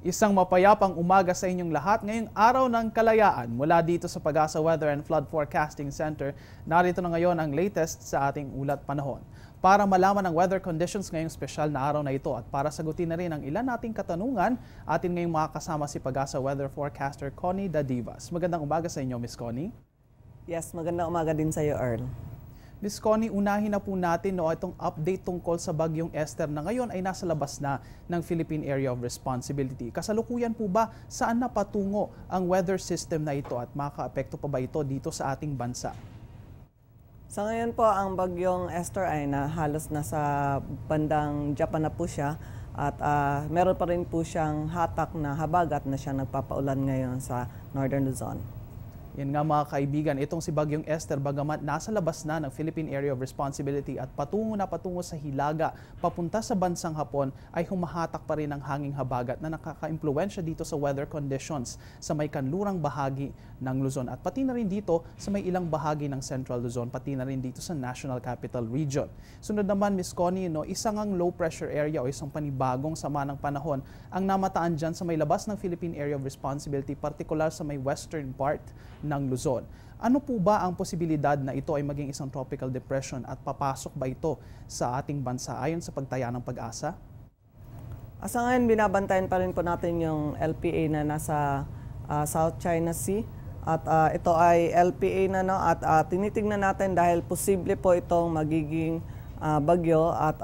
Isang mapayapang umaga sa inyong lahat ngayong araw ng kalayaan mula dito sa Pag-asa Weather and Flood Forecasting Center. Narito na ngayon ang latest sa ating ulat panahon. Para malaman ang weather conditions ngayong special na araw na ito at para sagutin na rin ang ilan nating katanungan, atin ngayong makakasama si Pag-asa Weather Forecaster Connie Dadivas. Magandang umaga sa inyo, Miss Connie. Yes, magandang umaga din sa iyo, Earl. Miss Connie, unahin na po natin itong update tungkol sa bagyong Esther na ngayon ay nasa labas na ng Philippine Area of Responsibility. Kasalukuyan po ba saan na patungo ang weather system na ito at makaka-apekto pa ba ito dito sa ating bansa? Sa ngayon po, ang bagyong Esther ay halos nasa bandang Japan na po siya at meron pa rin po siyang hatak na habagat na siya nagpapaulan ngayon sa Northern Luzon. Yan nga mga kaibigan, itong si Bagyong Esther bagamat nasa labas na ng Philippine Area of Responsibility at patungo sa Hilaga, papunta sa bansang Hapon ay humahatak pa rin ang hanging habagat na nakaka-impluwensya dito sa weather conditions sa may kanlurang bahagi ng Luzon at pati na rin dito sa may ilang bahagi ng Central Luzon, pati na rin dito sa National Capital Region. Sunod naman, Miss Connie, isang ang low pressure area o isang panibagong sama ng panahon ang namataan dyan sa may labas ng Philippine Area of Responsibility, partikular sa may western part ng Luzon. Ano po ba ang posibilidad na ito ay maging isang tropical depression at papasok ba ito sa ating bansa ayon sa pagtaya ng Pag-asa? Sa ngayon, binabantayan pa rin po natin yung LPA na nasa South China Sea at ito ay LPA na at tinitingnan natin dahil posible po itong magiging bagyo at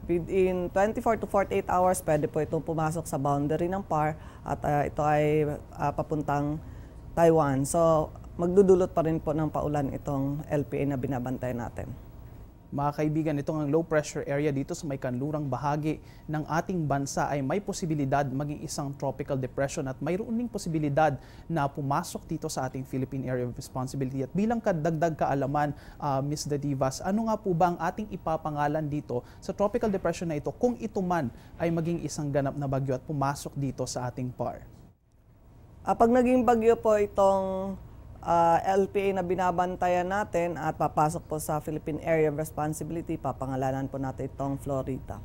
within 24 to 48 hours pwede po itong pumasok sa boundary ng PAR at ito ay papuntang Taiwan. So, magdudulot pa rin po ng paulan itong LPA na binabantay natin. Mga kaibigan, itong ang low pressure area dito sa may kanlurang bahagi ng ating bansa ay may posibilidad maging isang tropical depression at mayroon ding posibilidad na pumasok dito sa ating Philippine Area of Responsibility. At bilang kadagdag kaalaman, Ms. Dadivas, ano nga po ba ang ating ipapangalan dito sa tropical depression na ito kung ito man ay maging isang ganap na bagyo at pumasok dito sa ating PAR? Pag naging bagyo po itong LPA na binabantayan natin at papasok po sa Philippine Area of Responsibility, papangalanan po natin itong Florita.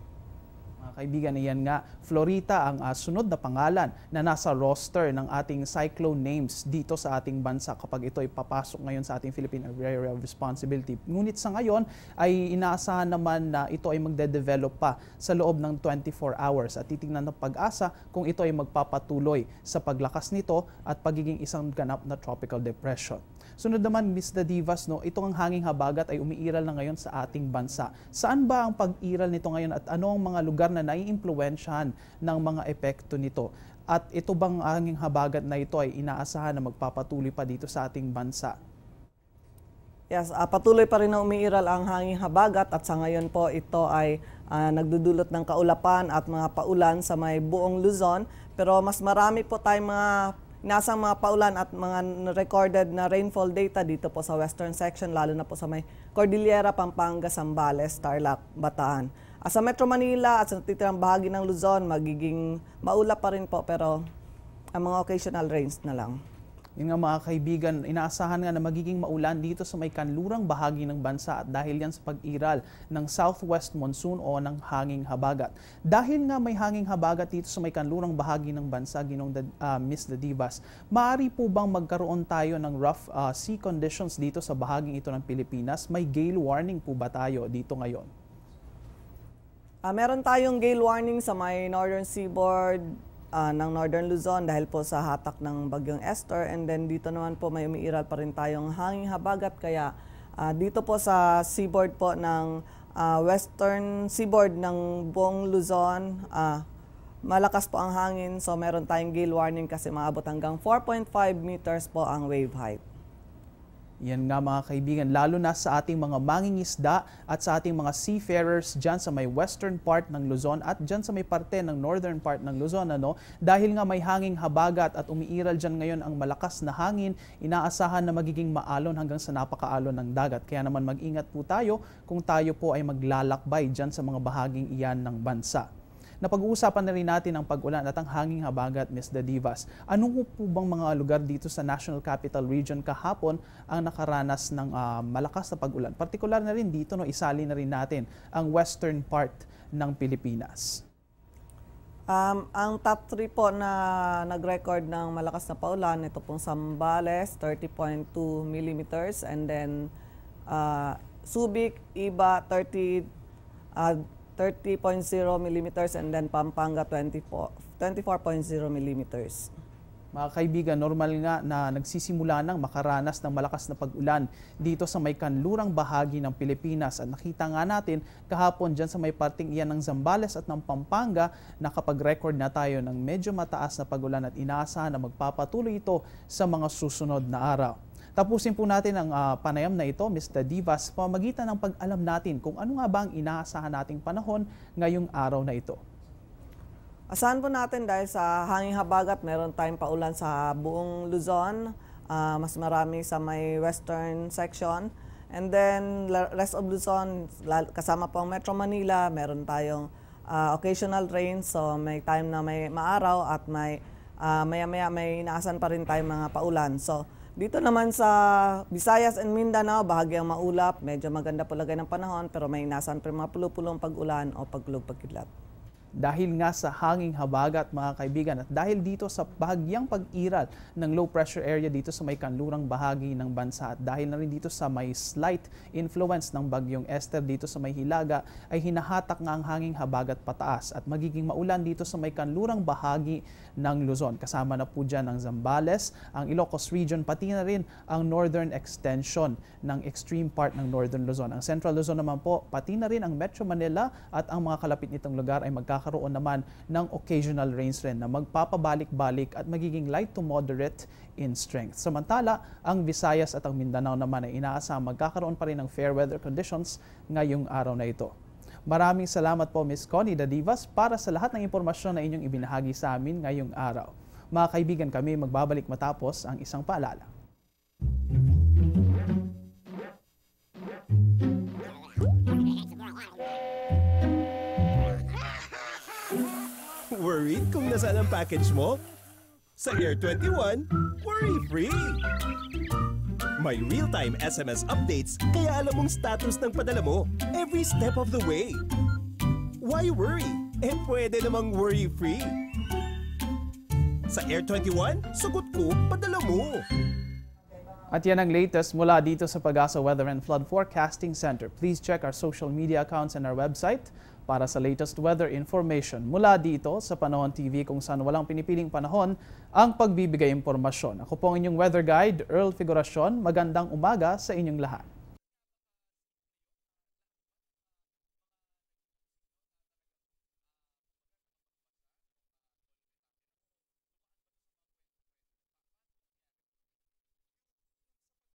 Mga kaibigan, iyan nga, Florita ang sunod na pangalan na nasa roster ng ating cyclone names dito sa ating bansa kapag ito ay papasok ngayon sa ating Philippine Area of Responsibility. Ngunit sa ngayon ay inaasahan naman na ito ay magde-develop pa sa loob ng 24 hours at titingnan ng Pag-asa kung ito ay magpapatuloy sa paglakas nito at pagiging isang ganap na tropical depression. Sunod naman, Ms. Dadivas, itong ang hanging habagat ay umiiral na ngayon sa ating bansa. Saan ba ang pag-iral nito ngayon at ano ang mga lugar na naiimpluwensyahan ng mga epekto nito? At ito bang hanging habagat na ito ay inaasahan na magpapatuloy pa dito sa ating bansa? Yes, patuloy pa rin na umiiral ang hanging habagat at sa ngayon po ito ay nagdudulot ng kaulapan at mga paulan sa may buong Luzon. Pero mas marami po tayong nasang mga paulan at mga recorded na rainfall data dito po sa western section, lalo na po sa may Cordillera, Pampanga, Zambales, Tarlac, Bataan. Sa Metro Manila at sa natitirang bahagi ng Luzon, magiging maulap pa rin po pero ang mga occasional rains na lang. Yun nga mga kaibigan, inaasahan nga na magiging maulan dito sa may kanlurang bahagi ng bansa at dahil yan sa pag-iral ng southwest monsoon o ng hanging habagat. Dahil nga may hanging habagat dito sa may kanlurang bahagi ng bansa, Ms. Dadivas, maaari po bang magkaroon tayo ng rough sea conditions dito sa bahaging ito ng Pilipinas? May gale warning po ba tayo dito ngayon? Meron tayong gale warning sa may northern seaboard ng Northern Luzon dahil po sa hatak ng bagyong Esther, and then dito naman po may umiiral pa rin tayong hanging habagat kaya dito po sa seaboard po ng western seaboard ng buong Luzon malakas po ang hangin, so meron tayong gale warning kasi maabot hanggang 4.5 meters po ang wave height. Yan nga mga kaibigan, lalo na sa ating mga mangingisda at sa ating mga seafarers dyan sa may western part ng Luzon at dyan sa may parte ng northern part ng Luzon. Dahil nga may hanging habagat at umiiral dyan ngayon ang malakas na hangin, inaasahan na magiging maalon hanggang sa napakaalon ng dagat. Kaya naman mag-ingat po tayo kung tayo po ay maglalakbay dyan sa mga bahaging iyan ng bansa. Napag-uusapan na rin natin ang pag-ulan at ang hanging habagat, Ms. Dadivas. Ano po bang mga lugar dito sa National Capital Region kahapon ang nakaranas ng malakas na pag-ulan? Partikular na rin dito, isali na rin natin ang western part ng Pilipinas. Ang top 3 po na nag-record ng malakas na paulan, ito pong Zambales, 30.2 millimeters, and then Subic, Iba, 30.0 millimeters, and then Pampanga, 24.0 millimeters. Mga kaibigan, normal nga na nagsisimula ng makaranas ng malakas na pag-ulan dito sa may kanlurang bahagi ng Pilipinas. At nakita nga natin kahapon dyan sa may parting iyan ng Zambales at ng Pampanga, nakapag-record na tayo ng medyo mataas na pag-ulan at inaasahan na magpapatuloy ito sa mga susunod na araw. Tapusin po natin ang panayam na ito, Mr. Divas, pamamagitan ng pag-alam natin kung ano nga ba ang inaasahan nating panahon ngayong araw na ito. Asahan po natin dahil sa hanging habagat, meron tayong paulan sa buong Luzon, mas marami sa may western section. And then rest of Luzon, kasama po ang Metro Manila, meron tayong occasional rains, so may time na may maaraw at may maya-maya may inaasahan pa rin tayong mga paulan. So dito naman sa Visayas and Mindanao, bahagyang maulap, medyo maganda po lagay ng panahon, pero may inaasahan pa rin mga pulupulong pag-ulan o pagkulog-pagkidlat. Dahil nga sa hanging habagat, mga kaibigan, at dahil dito sa bahagyang pag-iral ng low pressure area dito sa may kanlurang bahagi ng bansa, at dahil na rin dito sa may slight influence ng bagyong Esther dito sa may Hilaga, ay hinahatak nga ang hanging habagat pataas at magiging maulan dito sa may kanlurang bahagi ng Luzon. Kasama na po dyan ang Zambales, ang Ilocos Region, pati na rin ang northern extension ng extreme part ng northern Luzon. Ang central Luzon naman po, pati na rin ang Metro Manila at ang mga kalapit nitong lugar ay magkakaroon naman ng occasional rains rin na magpapabalik-balik at magiging light to moderate in strength. Samantala, ang Visayas at ang Mindanao naman ay inaasahang magkakaroon pa rin ng fair weather conditions ngayong araw na ito. Maraming salamat po, Ms. Connie Dadivas, para sa lahat ng impormasyon na inyong ibinahagi sa amin ngayong araw. Mga kaibigan, kami magbabalik matapos ang isang paalala. Worried kung nasaan ang package mo? Sa Air 21, worry-free! May real-time SMS updates, kaya alam mong status ng padala mo every step of the way. Why worry? Pwede namang worry-free. Sa Air 21, sagot ko, padala mo. At yan ang latest mula dito sa Pag-asa Weather and Flood Forecasting Center. Please check our social media accounts and our website para sa latest weather information mula dito sa Panahon TV, kung saan walang pinipiling panahon ang pagbibigay impormasyon. Ako po ang inyong weather guide, Earl Figuracion. Magandang umaga sa inyong lahat.